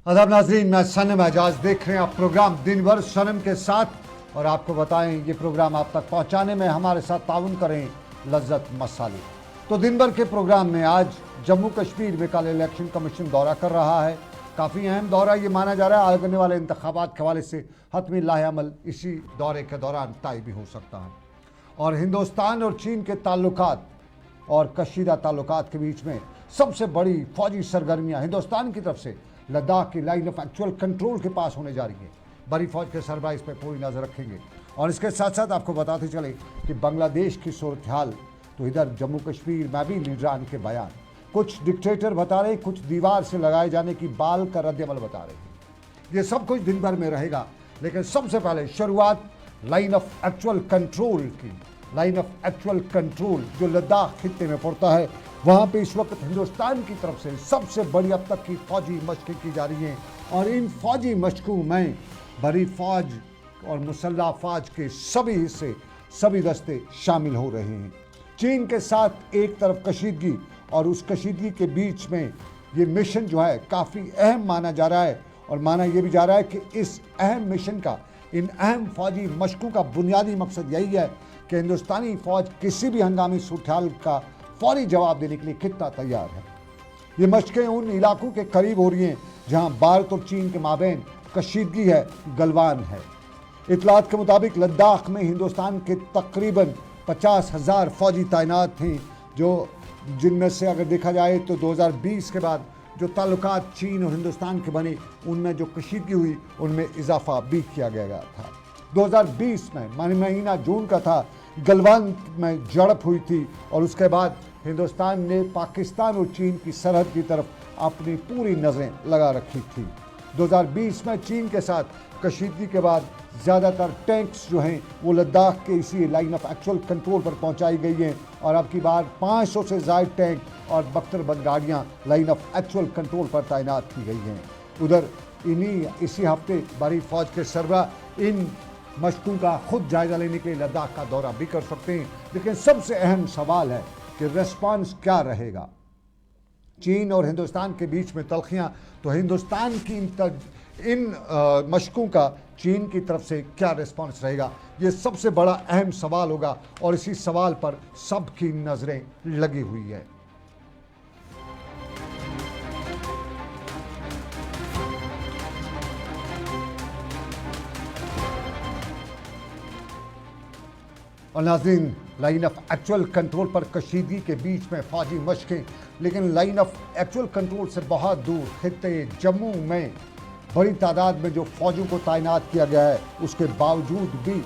अदब नाजरीन, मैं सनम एजाज, देख रहे हैं आप प्रोग्राम दिन भर सनम के साथ। और आपको बताएं ये प्रोग्राम आप तक पहुंचाने में हमारे साथ ताउन करें लज्जत मसाले। तो दिन भर के प्रोग्राम में आज जम्मू कश्मीर में कल इलेक्शन कमीशन दौरा कर रहा है। काफ़ी अहम दौरा ये माना जा रहा है, आने वाले इंतखाबात के हवाले से हतमी लाहेअमल इसी दौरे के दौरान तय भी हो सकता है। और हिंदुस्तान और चीन के ताल्लुकात और कशीदा ताल्लुकात के बीच में सबसे बड़ी फौजी सरगर्मियां हिंदुस्तान की तरफ से लद्दाख की लाइन ऑफ एक्चुअल कंट्रोल के पास होने जा रही है। बड़ी फौज के सरबराह इस पर पूरी नज़र रखेंगे। और इसके साथ साथ आपको बताते चले कि बांग्लादेश की सूरत हाल, तो इधर जम्मू कश्मीर में भी लीडरान के बयान, कुछ डिक्टेटर बता रहे, कुछ दीवार से लगाए जाने की बाल का रद्दअमल बता रहे हैं। ये सब कुछ दिन भर में रहेगा, लेकिन सबसे पहले शुरुआत लाइन ऑफ एक्चुअल कंट्रोल की। लाइन ऑफ एक्चुअल कंट्रोल जो लद्दाख खित्ते में पड़ता है, वहाँ पे इस वक्त हिंदुस्तान की तरफ से सबसे बड़ी अब तक की फौजी मशक़ें की जा रही हैं। और इन फौजी मशक़ों में बड़ी फौज और मुसल्लह फौज के सभी हिस्से, सभी दस्ते शामिल हो रहे हैं। चीन के साथ एक तरफ कशीदगी, और उस कशीदगी के बीच में ये मिशन जो है काफ़ी अहम माना जा रहा है। और माना ये भी जा रहा है कि इस अहम मिशन का, इन अहम फौजी मशक़ों का बुनियादी मकसद यही है कि हिंदुस्तानी फ़ौज किसी भी हंगामी सूरत का फौरी जवाब देने के लिए कितना तैयार है। ये मशक़ें उन इलाकों के करीब हो रही हैं जहां भारत और चीन के माबैन कशीदगी है, गलवान है। इतलात के मुताबिक लद्दाख में हिंदुस्तान के तकरीबन 50,000 फौजी तैनात थे, जो जिनमें से अगर देखा जाए तो 2020 के बाद जो ताल्लुकात चीन और हिंदुस्तान के बने, उनमें जो कशीदगी हुई उनमें इजाफा भी किया गया था। 2020 में महीना जून का था, गलवान में झड़प हुई थी और उसके बाद हिंदुस्तान ने पाकिस्तान और चीन की सरहद की तरफ अपनी पूरी नज़रें लगा रखी थी। 2020 में चीन के साथ कशीदगी के बाद ज़्यादातर टैंक्स जो हैं वो लद्दाख के इसी लाइन ऑफ एक्चुअल कंट्रोल पर पहुंचाई गई हैं। और अब की बार 500 से ज़ायद टैंक और बख्तरबंद गाड़ियाँ लाइन ऑफ एक्चुअल कंट्रोल पर तैनात की गई हैं। उधर इसी हफ्ते बड़ी फौज के सरबराह इन मशक़ों का खुद जायज़ा लेने के लिए लद्दाख का दौरा भी कर सकते हैं। लेकिन सबसे अहम सवाल है कि रिस्पांस क्या रहेगा। चीन और हिंदुस्तान के बीच में तल्खियाँ, तो हिंदुस्तान की इन मशक़ों का चीन की तरफ से क्या रिस्पांस रहेगा, ये सबसे बड़ा अहम सवाल होगा। और इसी सवाल पर सबकी नज़रें लगी हुई है। और नाज़रीन, लाइन ऑफ एक्चुअल कंट्रोल पर कशीदगी के बीच में फौजी मशक़ें, लेकिन लाइन ऑफ एक्चुअल कंट्रोल से बहुत दूर खित्ते जम्मू में बड़ी तादाद में जो फौजों को तैनात किया गया है, उसके बावजूद भी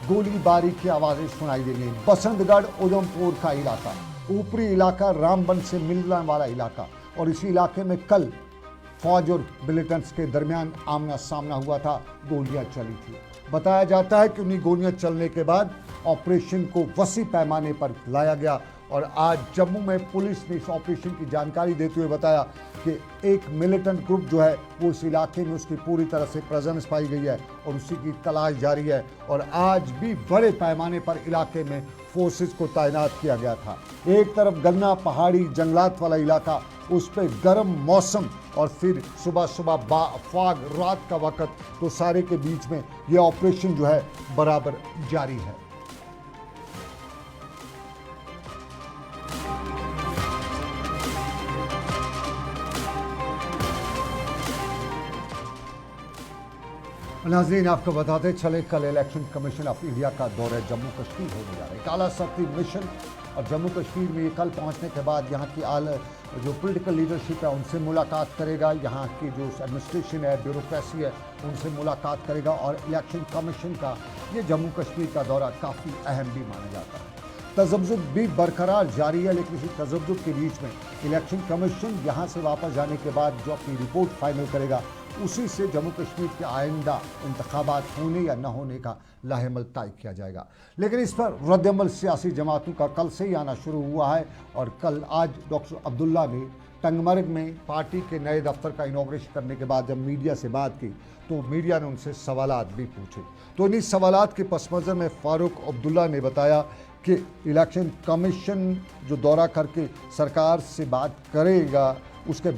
गोलीबारी की आवाज़ें सुनाई दे रही हैं। बसंतगढ़ उधमपुर का इलाका, ऊपरी इलाका, रामबन से मिलने वाला इलाका, और इसी इलाके में कल फौज और मिलिटेंट्स के दरमियान आमना सामना हुआ था, गोलियां चली थी। बताया जाता है कि उन्हीं गोलियां चलने के बाद ऑपरेशन को वसी पैमाने पर लाया गया। और आज जम्मू में पुलिस ने इस ऑपरेशन की जानकारी देते हुए बताया कि एक मिलिटेंट ग्रुप जो है वो इस इलाके में, उसकी पूरी तरह से प्रेजेंस पाई गई है और उसी की तलाश जारी है। और आज भी बड़े पैमाने पर इलाके में फोर्सेस को तैनात किया गया था। एक तरफ गन्ना पहाड़ी जंगलात वाला इलाका, उस पर गर्म मौसम, और फिर सुबह सुबह फाग, रात का वक़्त, तो सारे के बीच में ये ऑपरेशन जो है बराबर जारी है। नाज़रीन, आपको बताते चले कल इलेक्शन कमीशन ऑफ इंडिया का दौरा जम्मू कश्मीर होने जा रहा है। काला सख्ती मिशन और जम्मू कश्मीर में कल पहुंचने के बाद यहाँ की जो पॉलिटिकल लीडरशिप है उनसे मुलाकात करेगा, यहाँ की जो एडमिनिस्ट्रेशन है, ब्यूरोक्रेसी है, उनसे मुलाकात करेगा। और इलेक्शन कमीशन का ये जम्मू कश्मीर का दौरा काफ़ी अहम भी माना जाता है। तजब्जुब भी बरकरार जारी है, लेकिन इसी तजब्जुब के बीच में इलेक्शन कमीशन यहाँ से वापस जाने के बाद जो अपनी रिपोर्ट फाइनल करेगा, उसी से जम्मू कश्मीर के आइंदा इंतखाबात होने या न होने का लाहेअमल तय किया जाएगा। लेकिन इस पर रद्दअमल सियासी जमातों का कल से ही आना शुरू हुआ है। और कल आज डॉक्टर अब्दुल्ला ने टंगमर्ग में पार्टी के नए दफ्तर का इनॉग्रेशन करने के बाद जब मीडिया से बात की, तो मीडिया ने उनसे सवालात भी पूछे। तो इन्हीं सवालात के पस मंज़र में फ़ारूक अब्दुल्ला ने बताया कि इलेक्शन कमीशन जो दौरा करके सरकार से बात करेगा, उसके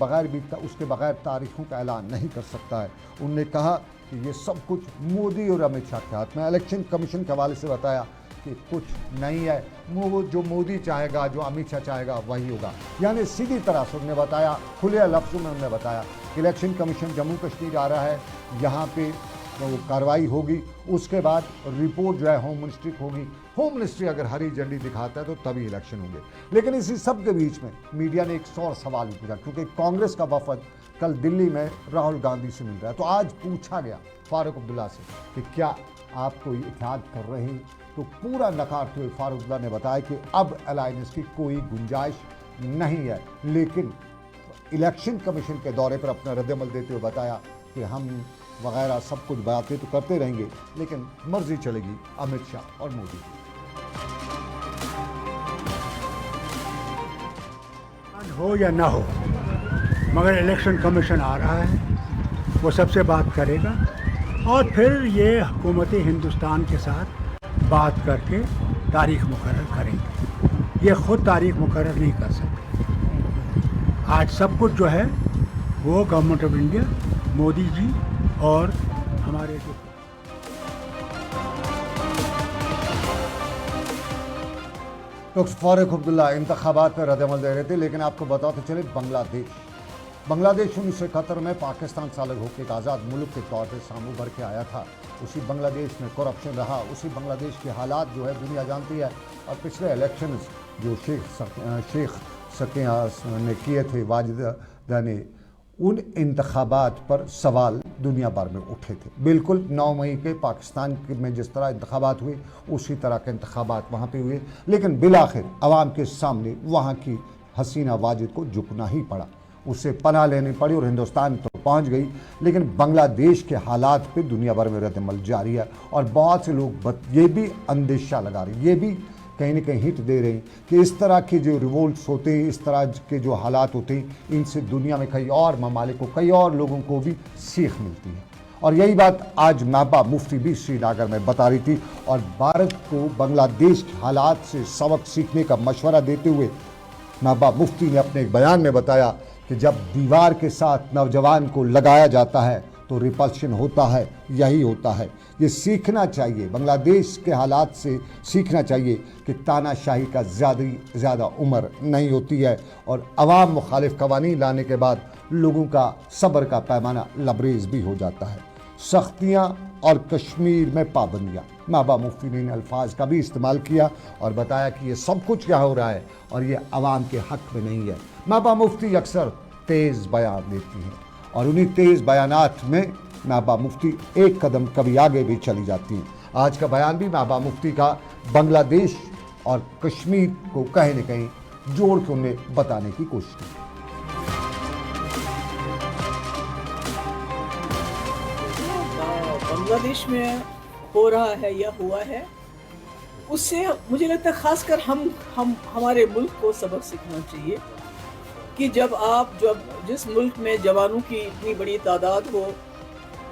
बगैर तारीखों का ऐलान नहीं कर सकता है। उन्होंने कहा कि ये सब कुछ मोदी और अमित शाह के हाथ में। इलेक्शन कमीशन के हवाले से बताया कि कुछ नहीं है, वो जो मोदी चाहेगा, जो अमित शाह चाहेगा वही होगा। यानी सीधी तरह से उन्होंने बताया, खुले लफ्ज़ों में उन्होंने बताया कि इलेक्शन कमीशन जम्मू कश्मीर आ रहा है, यहाँ पे तो कार्रवाई होगी, उसके बाद रिपोर्ट जो है होम मिनिस्ट्री को होगी। होम मिनिस्ट्री अगर हरी झंडी दिखाता है तो तभी इलेक्शन होंगे। लेकिन इसी सब के बीच में मीडिया ने एक और सवाल भी पूछा, क्योंकि कांग्रेस का वफद कल दिल्ली में राहुल गांधी से मिल रहा है। तो आज पूछा गया फारूक अब्दुल्ला से कि क्या आप कोई इत्तेहाद कर रहे हैं, तो पूरा नकारते हुए फारूक अब्दुल्ला ने बताया कि अब अलायंस की कोई गुंजाइश नहीं है। लेकिन इलेक्शन कमीशन के दौरे पर अपना रद्दअमल देते हुए बताया कि हम वगैरह सब कुछ बातें तो करते रहेंगे, लेकिन मर्जी चलेगी अमित शाह और मोदी की। हो या ना हो, मगर इलेक्शन कमीशन आ रहा है, वो सबसे बात करेगा और फिर ये हुकूमत हिंदुस्तान के साथ बात करके तारीख मुकर्रर करेंगे। ये ख़ुद तारीख मुकर्रर नहीं कर सकते। आज सब कुछ जो है वो government of India, Modi ji और हमारे जो डॉक्टर फारूक अब्दुल्ला इंतखाबात में रद्दअमल दे रहे थे। लेकिन आपको बताते चले बांग्लादेश 1971 में पाकिस्तान से अलग होकर एक आज़ाद मुल्क के तौर पर सामने भर के आया था। उसी बांग्लादेश में करप्शन रहा, उसी बांग्लादेश के हालात जो है दुनिया जानती है। और पिछले इलेक्शंस जो शेख सकिया ने किए थे, वाजिदा ने, उन इंतखाबात पर सवाल दुनिया भर में उठे थे। बिल्कुल 9 मई के पाकिस्तान में जिस तरह इंतखाबात हुए उसी तरह के इंतखाबात वहाँ पे हुए। लेकिन बिलाखिर अवाम के सामने वहाँ की हसीना वाजिद को झुकना ही पड़ा, उससे पनाह लेनी पड़ी और हिंदुस्तान तो पहुँच गई। लेकिन बांग्लादेश के हालात पे दुनिया भर में रद्दअमल जारी है। और बहुत से लोग ये भी अंदेशा लगा रहे, ये भी कहीं ना कहीं हिट दे रहे हैं कि इस तरह के जो रिवोल्ट्स होते हैं, इस तरह के जो हालात होते हैं, इनसे दुनिया में कई और ममालिक को, कई और लोगों को भी सीख मिलती है। और यही बात आज महबूबा मुफ्ती भी श्रीनगर में बता रही थी। और भारत को बांग्लादेश के हालात से सबक सीखने का मशवरा देते हुए महबूबा मुफ्ती ने अपने एक बयान में बताया कि जब दीवार के साथ नौजवान को लगाया जाता है तो रिपल्शन होता है, यही होता है। ये सीखना चाहिए, बांग्लादेश के हालात से सीखना चाहिए कि तानाशाही का ज़्यादा उम्र नहीं होती है। और अवाम मुखालिफ कवानीन लाने के बाद लोगों का सब्र का पैमाना लबरेज भी हो जाता है। सख्तियाँ और कश्मीर में पाबंदियाँ, महबूबा मुफ्ती ने इन अल्फाज का भी इस्तेमाल किया और बताया कि ये सब कुछ क्या हो रहा है और ये अवाम के हक़ में नहीं है। महबूबा मुफ्ती अक्सर तेज़ बयान देती हैं और उन्हीं तेज़ बयानात में महबूबा मुफ्ती एक कदम कभी आगे भी चली जाती हैं। आज का बयान भी महबूबा मुफ्ती का बांग्लादेश और कश्मीर को कहीं न कहीं जोड़ के उन्हें बताने की कोशिश की। बांग्लादेश में हो रहा है या हुआ है, उससे मुझे लगता है खासकर हम हमारे मुल्क को सबक सीखना चाहिए कि जब जिस मुल्क में जवानों की इतनी बड़ी तादाद हो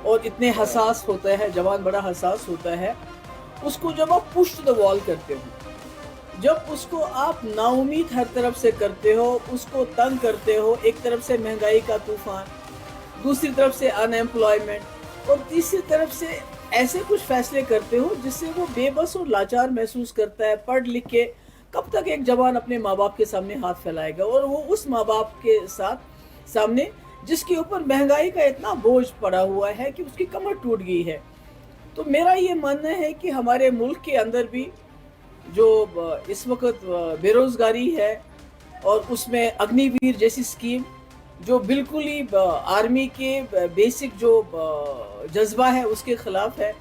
और इतने हसास होता है, जवान बड़ा हसास होता है, उसको जब आप पुश टू द वॉल करते हो, जब उसको आप नाउमीद हर तरफ से करते हो, उसको तंग करते हो, एक तरफ से महंगाई का तूफान, दूसरी तरफ से अनएम्प्लॉयमेंट और तीसरी तरफ से ऐसे कुछ फैसले करते हो जिससे वो बेबस और लाचार महसूस करता है। पढ़ लिख के कब तक एक जवान अपने माँ बाप के सामने हाथ फैलाएगा, और वो उस माँ बाप के सामने जिसके ऊपर महंगाई का इतना बोझ पड़ा हुआ है कि उसकी कमर टूट गई है। तो मेरा ये मानना है कि हमारे मुल्क के अंदर भी जो इस वक्त बेरोज़गारी है और उसमें अग्निवीर जैसी स्कीम जो बिल्कुल ही आर्मी के बेसिक जो जज्बा है उसके ख़िलाफ़ है,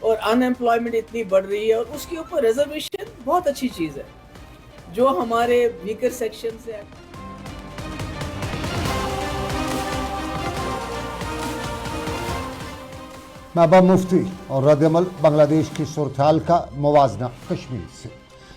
और अनएम्प्लॉयमेंट इतनी बढ़ रही है, और उसके ऊपर रिजर्वेशन बहुत अच्छी चीज़ है जो हमारे वीकर सेक्शन से है। महबूबा मुफ्ती और रद्दअमल बांग्लादेश की सूरत-ए-हाल का मुवाजना कश्मीर से।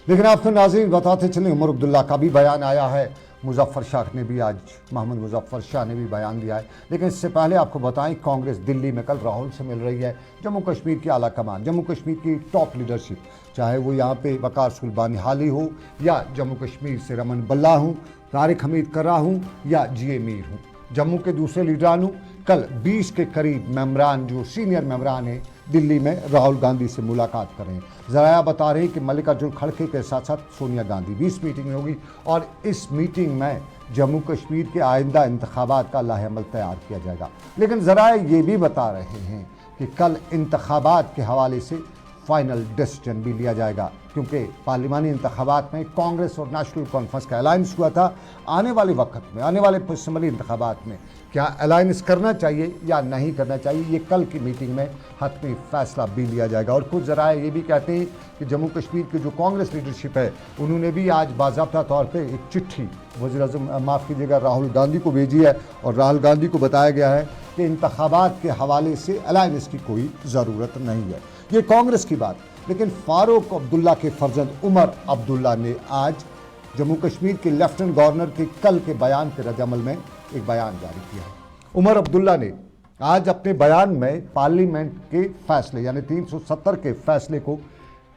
लेकिन आपको नाज़रीन बताते चलें, उमर अब्दुल्ला का भी बयान आया है, मुजफ्फर शाह ने भी आज मोहम्मद मुजफ्फर शाह ने भी बयान दिया है। लेकिन इससे पहले आपको बताएं, कांग्रेस दिल्ली में कल राहुल से मिल रही है। जम्मू कश्मीर की आला कमान, जम्मू कश्मीर की टॉप लीडरशिप, चाहे वो यहाँ पे वकार सुल्तानी हाली हो या जम्मू कश्मीर से रमन बल्ला हो, तारिक हमीद कर्रा हूँ या जीए मीर हूँ। जम्मू के दूसरे लीडरान हूँ। कल 20 के करीब मेंबरान जो सीनियर मेंबरान हैं दिल्ली में राहुल गांधी से मुलाकात कर रहे हैं। ज़राया बता रहे हैं कि मल्लिकार्जुन खड़गे के साथ साथ सोनिया गांधी भी इस मीटिंग में होगी और इस मीटिंग में जम्मू कश्मीर के आइंदा इंतखाबात का लाहेअमल तैयार किया जाएगा। लेकिन ज़राया ये भी बता रहे हैं कि कल इंतखाबात के हवाले से फाइनल डिसीजन भी लिया जाएगा, क्योंकि पार्लिमानी इंतखाबात में कांग्रेस और नेशनल कॉन्फ्रेंस का अलायंस हुआ था। आने वाले वक्त में, आने वाले असम्बली इंतखाबात में क्या अलायंस करना चाहिए या नहीं करना चाहिए, ये कल की मीटिंग में हतमी फैसला भी लिया जाएगा। और कुछ ज़राए ये भी कहते हैं कि जम्मू कश्मीर की जो कांग्रेस लीडरशिप है उन्होंने भी आज बाज़ाब्ता तौर पर एक चिट्ठी वज़ीर-ए-आज़म माफ़ कीजिएगा राहुल गांधी को भेजी है और राहुल गांधी को बताया गया है कि इंतखाबात के हवाले से अलायंस की कोई ज़रूरत नहीं है। ये कांग्रेस की बात। लेकिन फारूक अब्दुल्ला के फर्जंद उमर अब्दुल्ला ने आज जम्मू कश्मीर के लेफ्टिनेंट गवर्नर के कल के बयान के रद्द-ए-अमल में एक बयान जारी किया है। उमर अब्दुल्ला ने आज अपने बयान में पार्लियामेंट के फैसले यानी 370 के फैसले को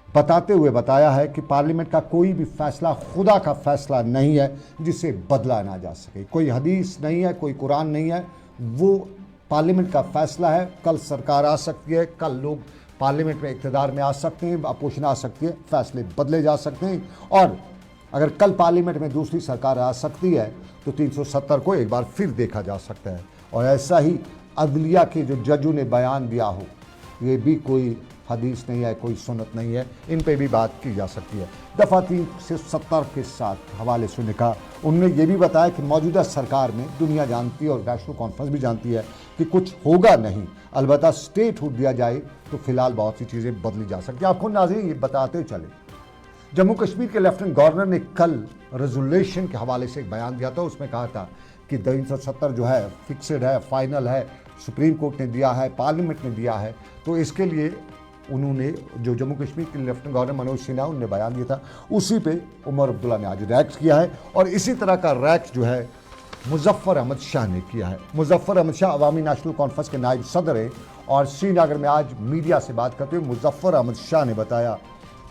बताते हुए बताया है कि पार्लियामेंट का कोई भी फैसला खुदा का फैसला नहीं है जिसे बदला ना जा सके। कोई हदीस नहीं है, कोई कुरान नहीं है, वो पार्लियामेंट का फैसला है। कल सरकार आ सकती है, कल लोग पार्लियामेंट में इक़्तिदार में आ सकते हैं, अपोजिशन आ सकती है, फैसले बदले जा सकते हैं। और अगर कल पार्लियामेंट में दूसरी सरकार आ सकती है तो 370 को एक बार फिर देखा जा सकता है। और ऐसा ही अदलिया के जो जजों ने बयान दिया हो, ये भी कोई हदीस नहीं है, कोई सुन्नत नहीं है, इन पे भी बात की जा सकती है। दफ़ा 370 के साथ हवाले सुनने का उन्होंने ये भी बताया कि मौजूदा सरकार में दुनिया जानती है और नेशनल कॉन्फ्रेंस भी जानती है कि कुछ होगा नहीं, अलबत्ता स्टेटहुड दिया जाए तो फिलहाल बहुत सी चीज़ें बदली जा सकती हैं। आपको नाज़रीन ये बताते चले, जम्मू कश्मीर के लेफ्टिनेंट गवर्नर ने कल रेजोल्यूशन के हवाले से एक बयान दिया था। उसमें कहा था कि 370 जो है फिक्सड है, फाइनल है, सुप्रीम कोर्ट ने दिया है, पार्लियामेंट ने दिया है। तो इसके लिए उन्होंने जो जम्मू कश्मीर के लेफ्टिनेंट गवर्नर मनोज सिन्हा उन्होंने बयान दिया था, उसी पे उमर अब्दुल्ला ने आज रिएक्ट किया है। और इसी तरह का रिएक्ट जो है मुजफ्फर अहमद शाह ने किया है। मुजफ्फर अहमद शाह अवामी नेशनल कॉन्फ्रेंस के नायब सदर हैं और श्रीनगर में आज मीडिया से बात करते हुए मुजफ्फर अहमद शाह ने बताया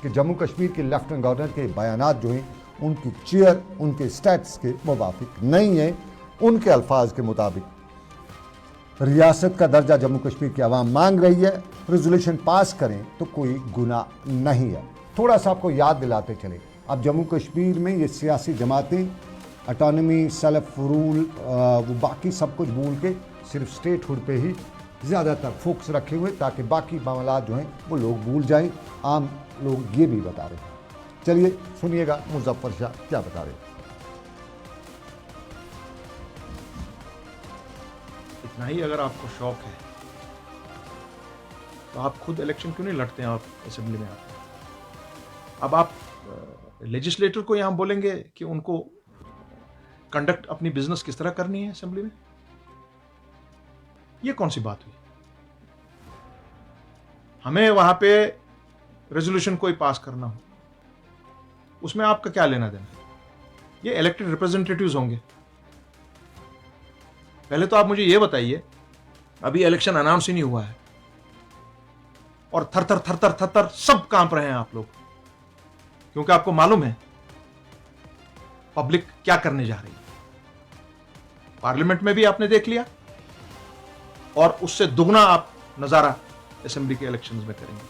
कि जम्मू कश्मीर के लेफ्टिनेंट गवर्नर के बयानात जो हैं उनकी चेयर उनके स्टैट्स के मुवाफिक नहीं है। उनके अल्फाज के मुताबिक रियासत का दर्जा जम्मू कश्मीर की आवाम मांग रही है, रेजोल्यूशन पास करें तो कोई गुनाह नहीं है। थोड़ा सा आपको याद दिलाते चले, अब जम्मू कश्मीर में ये सियासी जमातें ऑटोनमी, सेल्फ रूल, वो बाकी सब कुछ भूल के सिर्फ स्टेटहुड पे ही ज़्यादातर फोकस रखे हुए ताकि बाकी मामला जो हैं वो लोग भूल जाएं। आम लोग ये भी बता रहे हैं। चलिए सुनिएगा मुजफ्फर शाह क्या बता रहे हैं। इतना ही अगर आपको शौक है तो आप खुद इलेक्शन क्यों नहीं लड़ते हैं, आप असेंबली में आते हैं। अब आप लेजिस्लेटर को यहाँ बोलेंगे कि उनको कंडक्ट अपनी बिजनेस किस तरह करनी है असेंबली में, ये कौन सी बात हुई। हमें वहां पे रेजोल्यूशन कोई पास करना हो, उसमें आपका क्या लेना देना। ये इलेक्टेड रिप्रेजेंटेटिव्स होंगे। पहले तो आप मुझे ये बताइए, अभी इलेक्शन अनाउंस ही नहीं हुआ है और थर थर थर थर थर थर सब कांप रहे हैं आप लोग, क्योंकि आपको मालूम है पब्लिक क्या करने जा रही है। पार्लियामेंट में भी आपने देख लिया और उससे दुगना आप नजारा असेंबली के इलेक्शंस में करेंगे।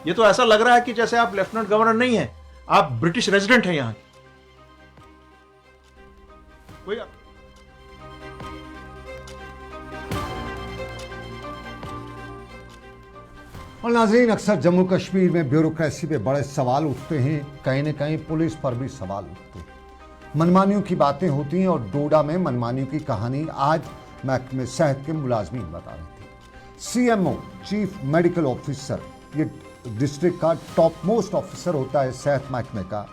ये तो ऐसा लग रहा है कि जैसे आप लेफ्टिनेंट गवर्नर नहीं हैं, आप ब्रिटिश रेजिडेंट हैं यहां के। कोई और नाज़रीन, अक्सर जम्मू कश्मीर में ब्यूरोक्रेसी पे बड़े सवाल उठते हैं, कहीं न कहीं पुलिस पर भी सवाल उठते हैं, मनमानियों की बातें होती हैं। और डोडा में मनमानियों की कहानी आज महकमे सेहत के मुलाजमीन बता रहे थे। CMO चीफ मेडिकल ऑफिसर, ये डिस्ट्रिक्ट का टॉप मोस्ट ऑफिसर होता है सेहत महकमे का।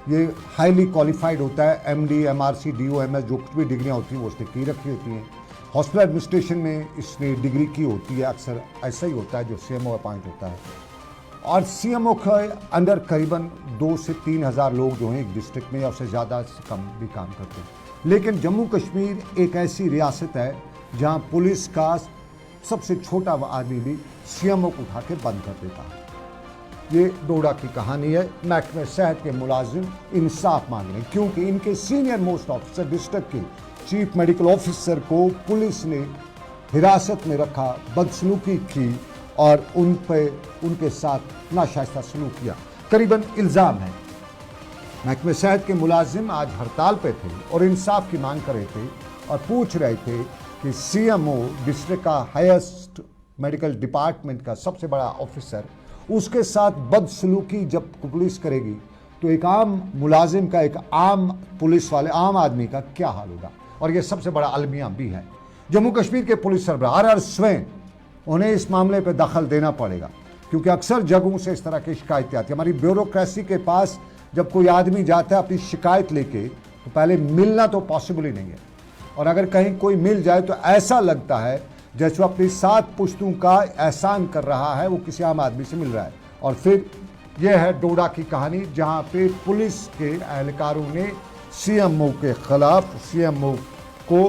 ये हाईली क्वालिफाइड होता है, MD, MRC, DOMS जो कुछ भी डिग्रियाँ होती हैं वो उसने की रखी होती हैं। हॉस्पिटल एडमिनिस्ट्रेशन में इसने डिग्री की होती है, अक्सर ऐसा ही होता है जो CMO अपॉइंट होता है। और CMO के अंडर करीबन 2 से 3 हज़ार लोग जो हैं एक डिस्ट्रिक्ट में, या उससे ज़्यादा से कम भी काम करते हैं। लेकिन जम्मू कश्मीर एक ऐसी रियासत है जहां पुलिस का सबसे छोटा आदमी भी CMO को उठा के बंद कर देता है। ये डोडा की कहानी है। महकमे सेहत के मुलाजिम इंसाफ मांग रहे हैं क्योंकि इनके सीनियर मोस्ट ऑफिसर डिस्ट्रिक्ट के चीफ मेडिकल ऑफिसर को पुलिस ने हिरासत में रखा, बदसलूकी की और उनके साथ नाशाइस्ता सलूक किया। करीबन इल्ज़ाम है महकमे सेहत के मुलाजिम आज हड़ताल पे थे और इंसाफ की मांग कर रहे थे और पूछ रहे थे कि सीएमओ डिस्ट्रिक्ट का हाईएस्ट मेडिकल डिपार्टमेंट का सबसे बड़ा ऑफिसर, उसके साथ बदसलूकी जब पुलिस करेगी तो एक आम मुलाजिम का, एक आम पुलिस वाले, आम आदमी का क्या हाल होगा। और ये सबसे बड़ा अलमिया भी है। जम्मू कश्मीर के पुलिस सरबराह आर स्वेन, उन्हें इस मामले पर दखल देना पड़ेगा क्योंकि अक्सर जगहों से इस तरह की शिकायतें आती हैं। हमारी ब्यूरोक्रेसी के पास जब कोई आदमी जाता है अपनी शिकायत लेके तो पहले मिलना तो पॉसिबल ही नहीं है, और अगर कहीं कोई मिल जाए तो ऐसा लगता है जैसे वो अपनी 7 पुश्तों का एहसान कर रहा है, वो किसी आम आदमी से मिल रहा है। और फिर यह है डोडा की कहानी, जहां पे पुलिस के एहलकारों ने सीएमओ के खिलाफ, सीएमओ को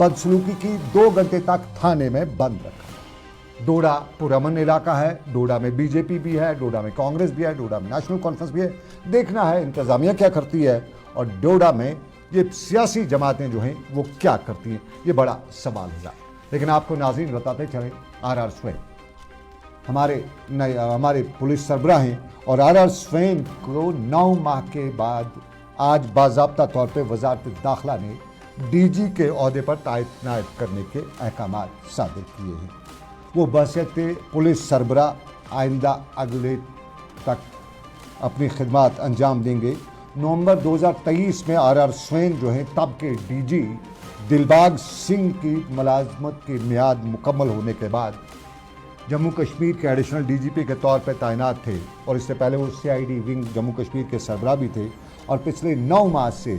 बदसलूकी की 2 घंटे तक थाने में बंद रखा। डोडा पुरअमन इलाका है, डोडा में बीजेपी भी है, डोडा में कांग्रेस भी है, डोडा में नेशनल कॉन्फ्रेंस भी है। देखना है इंतजामिया क्या करती है और डोडा में ये सियासी जमातें जो हैं वो क्या करती हैं, ये बड़ा सवाल है। लेकिन आपको नाज़रीन बताते चलें, आर स्वेन हमारे पुलिस सरबराह हैं और आर स्वेन को 9 माह के बाद आज बाज़ाब्ता तौर पर वजारत दाखिला ने डीजी के ओहदे पर तैनात करने के अहकाम सादिर किए हैं। वो बहसीत पुलिस सरबराह आइंदा अगले तक अपनी खिदमत अंजाम देंगे। नवंबर 2023 में आर स्वेन जो हैं तब के डीजी दिलबाग सिंह की मुलाजमत की मियाद मुकम्मल होने के बाद जम्मू कश्मीर के एडिशनल डीजीपी के तौर पर तैनात थे और इससे पहले वो सीआईडी विंग जम्मू कश्मीर के सरबराह भी थे। और पिछले 9 माह से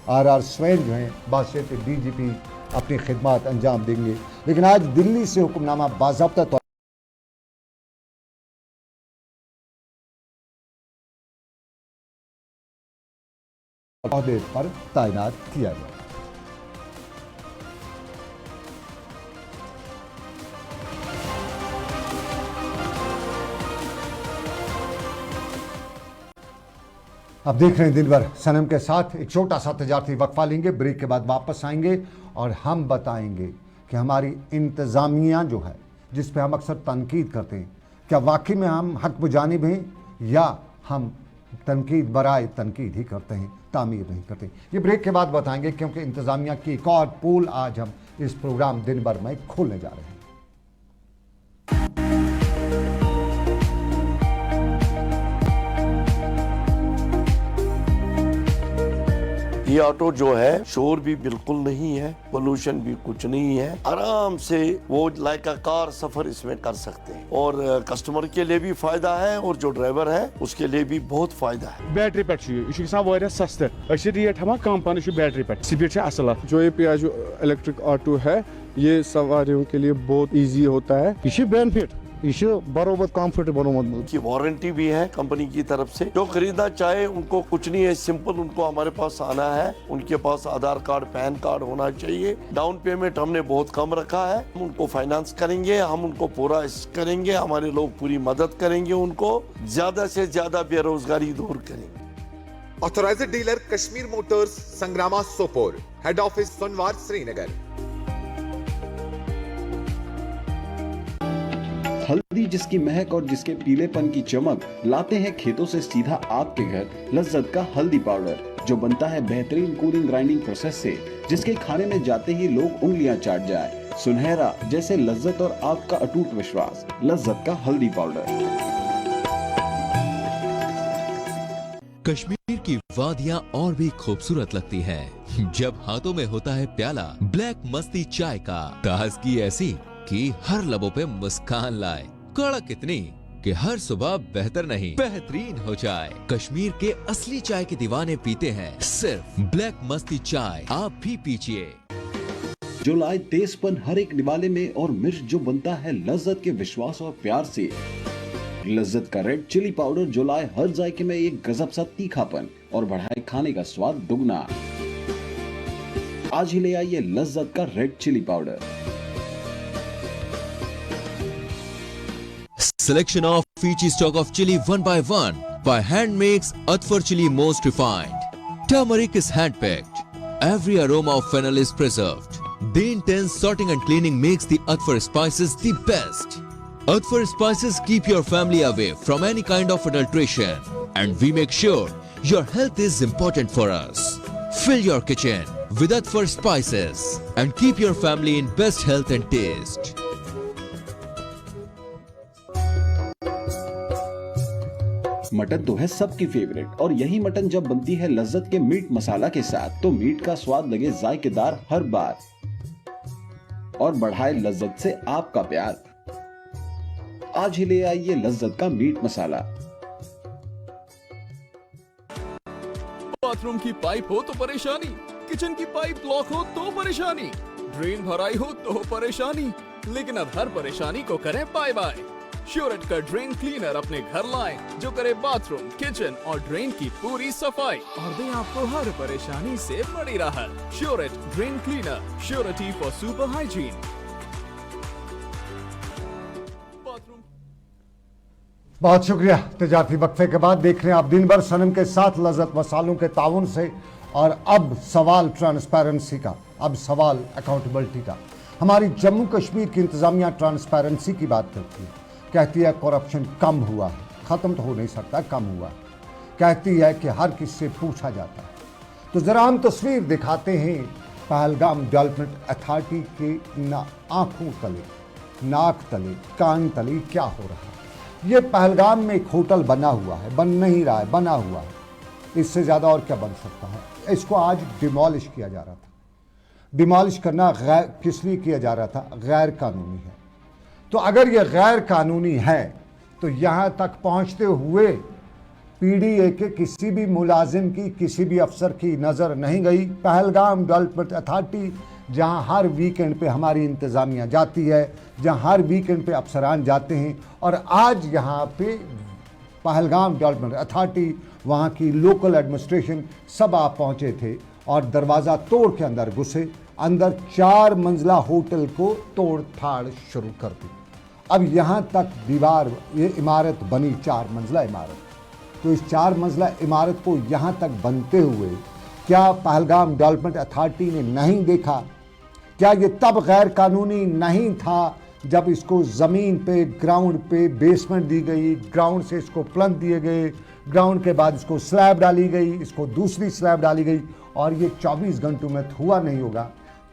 आर स्वेन जो हैं बादशाह डीजीपी अपनी खिदमत अंजाम देंगे। लेकिन आज दिल्ली से हुक्मनामा बाज़ाब्ता तौर ओहदे पर तैनात किया गया। अब देख रहे हैं दिन भर सनम के साथ। एक छोटा सा तजारती वक्फा लेंगे, ब्रेक के बाद वापस आएंगे और हम बताएंगे कि हमारी इंतज़ामिया जो है जिस पे हम अक्सर तनकीद करते हैं, क्या वाकई में हम हक बजानिब हैं या हम तनकीद बराए तनकीद ही करते हैं, तामीर नहीं करते। ये ब्रेक के बाद बताएंगे क्योंकि इंतज़ामिया की एक और पोल आज हम इस प्रोग्राम दिन भर में खोलने जा रहे हैं। ये ऑटो जो है शोर भी बिल्कुल नहीं है, पोल्यूशन भी कुछ नहीं है, आराम से वो लाइक अ कार सफर इसमें कर सकते हैं और कस्टमर के लिए भी फायदा है और जो ड्राइवर है उसके लिए भी बहुत फायदा है। बैटरी पे सस्ते रेट हम कम पान बैटरी पे स्पीड असल। जो ये जो इलेक्ट्रिक ऑटो है ये सवारियों के लिए बहुत इजी होता है, ये बेनिफिट, ये बरोबर कंफर्टेबल की वारंटी भी है कंपनी की तरफ से। जो खरीदना चाहे उनको कुछ नहीं है, सिंपल उनको हमारे पास आना है, उनके पास आधार कार्ड पैन कार्ड होना चाहिए। डाउन पेमेंट हमने बहुत कम रखा है, हम उनको फाइनेंस करेंगे, हम उनको पूरा करेंगे, हमारे लोग पूरी मदद करेंगे, उनको ज्यादा से ज्यादा बेरोजगारी दूर करेंगे। Authorised dealer Kashmir motors, Sangrama Sopore, head office Sonwar Srinagar. हल्दी जिसकी महक और जिसके पीलेपन की चमक लाते हैं खेतों से सीधा आपके घर लज्जत का हल्दी पाउडर, जो बनता है बेहतरीन कूलिंग ग्राइंडिंग प्रोसेस से, जिसके खाने में जाते ही लोग उंगलियां चाट जाए। सुनहरा जैसे लज्जत और आपका अटूट विश्वास, लज्जत का हल्दी पाउडर। कश्मीर की वादियां और भी खूबसूरत लगती हैं जब हाथों में होता है प्याला ब्लैक मस्ती चाय का। ताजगी ऐसी कि हर लबों पे मुस्कान लाए, कड़क इतनी कि हर सुबह बेहतर नहीं बेहतरीन हो जाए। कश्मीर के असली चाय के दीवाने पीते हैं सिर्फ ब्लैक मस्ती चाय, आप भी पीजिए। जो लाए तेजपन हर एक निवाले में और मिर्च जो बनता है लज्जत के विश्वास और प्यार से। लज्जत का रेड चिली पाउडर जो लाए हर जायके में एक गजब सा तीखापन और बढ़ाए खाने का स्वाद दुगना। आज ही ले आइए लज्जत का red chilli powder. Selection of Fiji stock of chili one by one by hand makes Atfar chili most refined. Turmeric is hand-picked. Every aroma of fennel is preserved. The intense sorting and cleaning makes the Atfar spices the best. Atfar spices keep your family away from any kind of adulteration, and we make sure your health is important for us. Fill your kitchen with Atfar spices and keep your family in best health and taste. Mutton तो है सबकी favourite और यही mutton जब बनती है लज्जत के मीट मसाला के साथ तो मीट का स्वाद लगे जायकेदार हर बार और बढ़ाए लज्जत से आपका प्यार। आज ही ले आइए लज्जत का मीट मसाला। बाथरूम की पाइप हो तो परेशानी, किचन की पाइप ब्लॉक हो तो परेशानी, ड्रेन भराई हो तो परेशानी, लेकिन अब हर परेशानी को करें बाय बाय। श्योरेट का ड्रेन क्लीनर अपने घर लाएं जो करे बाथरूम, किचन और ड्रेन की पूरी सफाई और दे आपको हर परेशानी से बड़ी राहत। Sureit drain cleaner, surety for super hygiene. बहुत शुक्रिया। तजारती वक्फे के बाद देख रहे हैं आप दिन भर सनम के साथ लज्जत मसालों के ताउन से। और अब सवाल ट्रांसपेरेंसी का, अब सवाल अकाउंटेबिलिटी का। हमारी जम्मू कश्मीर की इंतजामिया ट्रांसपेरेंसी की बात करती है, कहती है करप्शन कम हुआ है, ख़त्म तो हो नहीं सकता, कम हुआ है। कहती है कि हर किसी से पूछा जाता है। तो ज़रा हम तस्वीर दिखाते हैं पहलगाम डेवलपमेंट अथॉरिटी के आँखों तले, नाक तले, कान तले क्या हो रहा है। ये पहलगाम में एक होटल बना हुआ है, बन नहीं रहा है, बना हुआ है। इससे ज़्यादा और क्या बन सकता है। इसको आज डिमोलिश किया जा रहा था। डिमोलिश करना किस लिए किया जा रहा था? गैर कानूनी है। तो अगर ये गैर कानूनी है तो यहाँ तक पहुँचते हुए पीडीए के किसी भी मुलाजिम की, किसी भी अफसर की नज़र नहीं गई। पहलगाम डेवलपमेंट अथॉरिटी जहाँ हर वीकेंड पे हमारी इंतज़ामिया जाती है, जहाँ हर वीकेंड पे अफसरान जाते हैं, और आज यहाँ पे पहलगाम डेवलपमेंट अथॉरिटी, वहाँ की लोकल एडमिनिस्ट्रेशन सब आप पहुँचे थे और दरवाज़ा तोड़ के अंदर घुसे। अंदर 4 मंजिला होटल को तोड़ फाड़ शुरू कर दी। अब यहाँ तक दीवार, ये इमारत बनी 4 मंजिला इमारत। तो इस 4 मंजिला इमारत को यहाँ तक बनते हुए क्या पहलगाम डेवलपमेंट अथॉरिटी ने नहीं देखा? क्या ये तब गैर कानूनी नहीं था जब इसको ज़मीन पे, ग्राउंड पे बेसमेंट दी गई, ग्राउंड से इसको प्लंथ दिए गए, ग्राउंड के बाद इसको स्लैब डाली गई, इसको दूसरी स्लैब डाली गई, और ये 24 घंटों में हुआ नहीं होगा,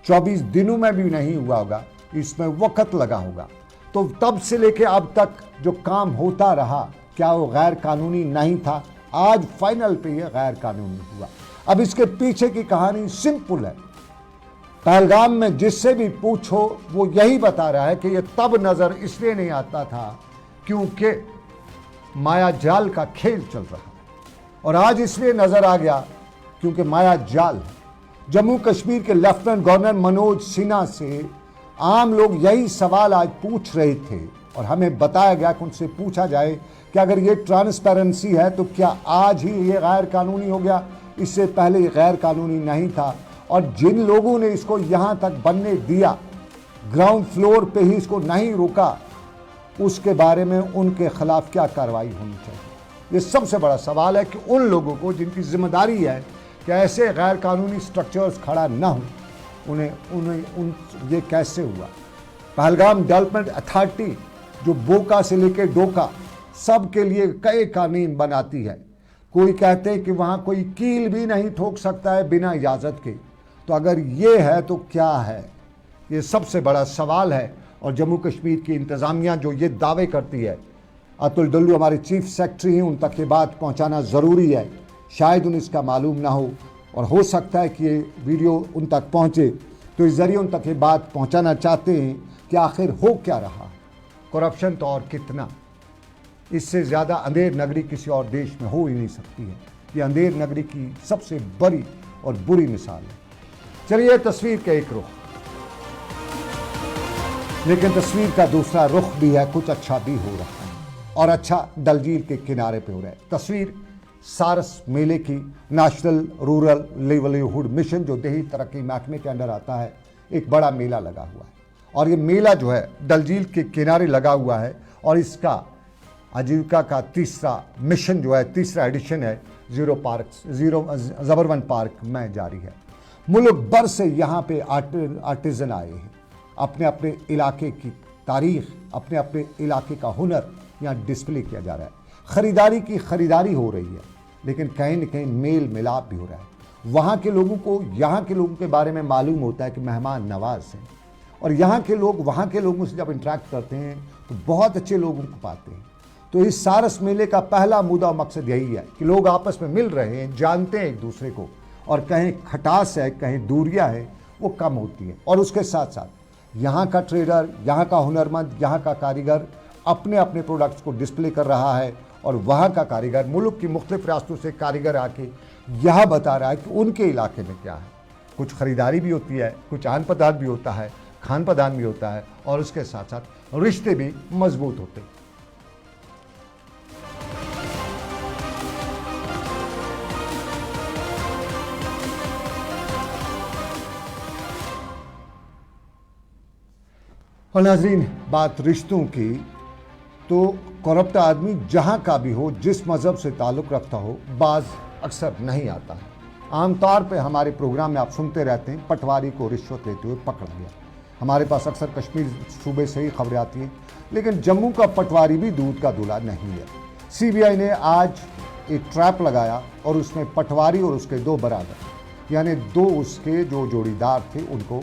24 दिनों में भी नहीं हुआ होगा, इसमें वक्त लगा होगा। तो तब से लेके अब तक जो काम होता रहा, क्या वो गैर कानूनी नहीं था? आज फाइनल पे ये गैर कानूनी हुआ। अब इसके पीछे की कहानी सिंपल है। पहलगाम में जिससे भी पूछो वो यही बता रहा है कि ये तब नज़र इसलिए नहीं आता था क्योंकि माया जाल का खेल चल रहा है, और आज इसलिए नज़र आ गया क्योंकि माया जाल है। जम्मू कश्मीर के लेफ्टिनेंट गवर्नर मनोज सिन्हा से आम लोग यही सवाल आज पूछ रहे थे और हमें बताया गया कि उनसे पूछा जाए कि अगर ये ट्रांसपेरेंसी है तो क्या आज ही ये गैर कानूनी हो गया? इससे पहले ये गैर कानूनी नहीं था। और जिन लोगों ने इसको यहाँ तक बनने दिया, ग्राउंड फ्लोर पे ही इसको नहीं रोका, उसके बारे में उनके खिलाफ क्या कार्रवाई होनी चाहिए? ये सबसे बड़ा सवाल है कि उन लोगों को जिनकी जिम्मेदारी है कि ऐसे गैर कानूनी स्ट्रक्चर्स खड़ा ना हो, उन्हें ये कैसे हुआ? पहलगाम डेवलपमेंट अथॉरिटी जो बोका से लेकर डोका सब के लिए कई कानून बनाती है। कोई कहते हैं कि वहाँ कोई कील भी नहीं ठोक सकता है बिना इजाज़त के। तो अगर ये है तो क्या है? ये सबसे बड़ा सवाल है। और जम्मू कश्मीर की इंतज़ामिया जो ये दावे करती है, अतुल डल्लू हमारे चीफ सेक्रेटरी हैं, उन तक ये बात पहुँचाना ज़रूरी है। शायद उन्हें इसका मालूम ना हो, और हो सकता है कि ये वीडियो उन तक पहुँचे, तो इस ज़रिए उन तक ये बात पहुँचाना चाहते हैं कि आखिर हो क्या रहा। करप्शन तो और कितना, इससे ज़्यादा अंधेर नगरी किसी और देश में हो ही नहीं सकती है। ये अंधेर नगरी की सबसे बड़ी और बुरी मिसाल है। चलिए तस्वीर का एक रुख, लेकिन तस्वीर का दूसरा रुख भी है, कुछ अच्छा भी हो रहा है, और अच्छा डल झील के किनारे पे हो रहा है। तस्वीर सारस मेले की, नेशनल रूरल लिवलीहुड मिशन जो देही तरक्की महकमे के अंडर आता है, एक बड़ा मेला लगा हुआ है। और ये मेला जो है डल झील के किनारे लगा हुआ है, और इसका आजीविका का तीसरा मिशन जो है, तीसरा एडिशन है, जीरो ज़बर 1 पार्क में जारी है। मुल्क भर से यहाँ पे आर्टिजन आए हैं, अपने अपने इलाके की तारीख, अपने अपने इलाके का हुनर यहाँ डिस्प्ले किया जा रहा है। ख़रीदारी की ख़रीदारी हो रही है, लेकिन कहीं न कहीं मेल मिलाप भी हो रहा है। वहाँ के लोगों को यहाँ के लोगों के बारे में मालूम होता है कि मेहमान नवाज हैं, और यहाँ के लोग वहाँ के लोगों से जब इंटरेक्ट करते हैं तो बहुत अच्छे लोगों को पाते हैं। तो इस सारस मेले का पहला मुद्दा और मकसद यही है कि लोग आपस में मिल रहे हैं, जानते हैं एक दूसरे को, और कहीं खटास है, कहीं दूरियां है, वो कम होती है। और उसके साथ साथ यहाँ का ट्रेडर, यहाँ का हुनरमंद, यहाँ का कारीगर अपने अपने प्रोडक्ट्स को डिस्प्ले कर रहा है, और वहाँ का कारीगर, मुल्क की मुख्तलिफ रियासतों से कारीगर आके यह बता रहा है कि उनके इलाके में क्या है। कुछ ख़रीदारी भी होती है, कुछ आन पदार्थ भी होता है, खान पदान भी होता है, और उसके साथ साथ रिश्ते भी मजबूत होते हैं। और नाजरीन, बात रिश्तों की, तो करप्ट आदमी जहाँ का भी हो, जिस मज़हब से ताल्लुक़ रखता हो, बाज अक्सर नहीं आता है। आमतौर पे हमारे प्रोग्राम में आप सुनते रहते हैं, पटवारी को रिश्वत लेते हुए पकड़ लिया। हमारे पास अक्सर कश्मीर सूबे से ही खबरें आती हैं, लेकिन जम्मू का पटवारी भी दूध का दूल्हा नहीं है। CBI ने आज एक ट्रैप लगाया और उसमें पटवारी और उसके 2 बरादर, यानी 2 उसके जो जोड़ीदार थे, उनको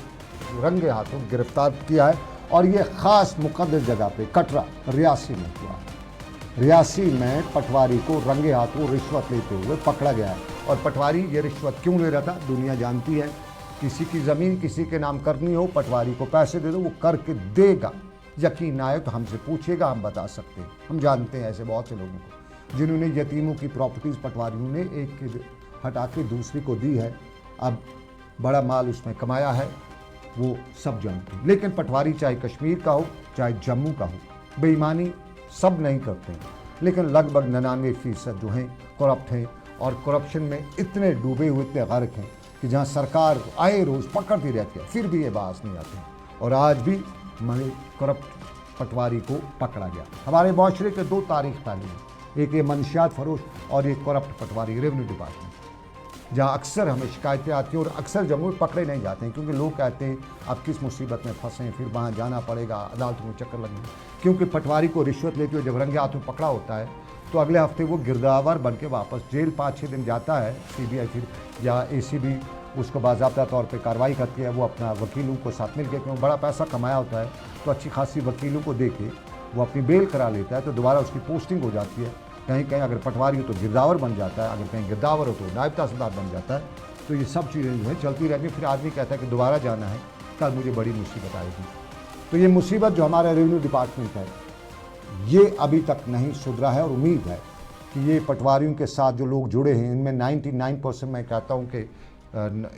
रंगे हाथों गिरफ्तार किया है। और ये ख़ास मुक़द्दस जगह पे, कटरा, रियासी में हुआ। रियासी में पटवारी को रंगे हाथों रिश्वत लेते हुए पकड़ा गया है। और पटवारी ये रिश्वत क्यों ले रहा था, दुनिया जानती है। किसी की ज़मीन किसी के नाम करनी हो, पटवारी को पैसे दे दो, वो करके देगा। यकीन ना आए तो हमसे पूछेगा, हम बता सकते हैं। हम जानते हैं ऐसे बहुत से लोगों को जिन्होंने यतीमों की प्रॉपर्टीज़ पटवारियों ने एक हटा के दूसरी को दी है, अब बड़ा माल उसमें कमाया है, वो सब जानते हैं। लेकिन पटवारी चाहे कश्मीर का हो, चाहे जम्मू का हो, बेईमानी सब नहीं करते हैं, लेकिन लगभग 99% जो हैं करप्ट हैं, और करप्शन में इतने डूबे हुए, इतने गर्क हैं कि जहाँ सरकार आए रोज़ पकड़ती रहती है, फिर भी ये बास नहीं आते। और आज भी हमारे करप्ट पटवारी को पकड़ा गया। हमारे माशरे के 2 तारीख ताली हैं, एक ये मंशियात फरोश और एक करप्ट पटवारी रेवेन्यू डिपार्टमेंट, जहाँ अक्सर हमें शिकायतें आती हैं और अक्सर जम्मू में पकड़े नहीं जाते हैं, क्योंकि लोग कहते हैं अब किस मुसीबत में फंसे, फिर वहाँ जाना पड़ेगा, अदालतों में चक्कर लगेंगे। क्योंकि पटवारी को रिश्वत लेते हुए जब रंगे हाथों पकड़ा होता है, तो अगले हफ्ते वो गिरदावर बन के वापस जेल 5-6 दिन जाता है। CBI फिर या ACB उसको बाज़ाब्ता तौर पे कार्रवाई करती है। वो अपना वकीलों को साथ मिल के, क्योंकि बड़ा पैसा कमाया होता है, तो अच्छी खासी वकीलों को दे के वो अपनी बेल करा लेता है, तो दोबारा उसकी पोस्टिंग हो जाती है। कहीं कहीं अगर पटवारी हो तो गिरदावर बन जाता है, अगर कहीं गिरदावर हो तो नायब तहसीलदार बन जाता है। तो ये सब चीज़ें जो है चलती रहती है। फिर आदमी कहता है कि दोबारा जाना है, कल मुझे बड़ी मुसीबत आएगी। तो ये मुसीबत जो हमारा रेवेन्यू डिपार्टमेंट है, ये अभी तक नहीं सुधरा है। और उम्मीद है कि ये पटवारियों के साथ जो लोग जुड़े हैं, इनमें 99% मैं कहता हूँ कि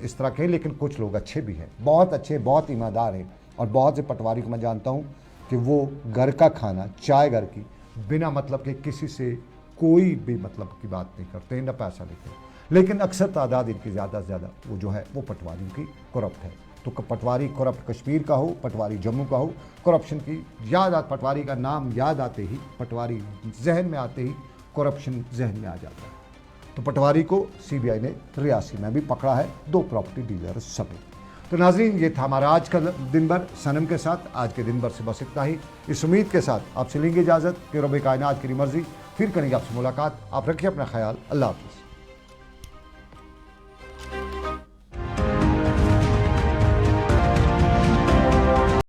इस तरह के, लेकिन कुछ लोग अच्छे भी हैं, बहुत अच्छे, बहुत ईमानदार हैं। और बहुत से पटवारी को मैं जानता हूँ कि वो घर का खाना, चाय घर की, बिना मतलब के किसी से कोई भी मतलब की बात नहीं करते, न पैसा लेते हैं। लेकिन अक्सर तादाद इनकी ज़्यादा से ज़्यादा वो जो है वो पटवारियों की करप्ट है। तो पटवारी करप्ट कश्मीर का हो, पटवारी जम्मू का हो, करप्शन की याद पटवारी का नाम याद आते ही, पटवारी जहन में आते ही करप्शन जहन में आ जाता है। तो पटवारी को CBI ने रियासी में भी पकड़ा है, 2 प्रॉपर्टी डीलर समेत। तो नाज़रीन, ये था हमारा आज का दिन भर सनम के साथ। आज के दिन भर से बस इतना ही। इस उम्मीद के साथ आपसे लेंगे इजाज़त कि रब कायनात की मर्ज़ी, फिर करेंगे आपसे मुलाकात। आप रखिए अपना ख्याल। अल्लाह हाफ़िज़।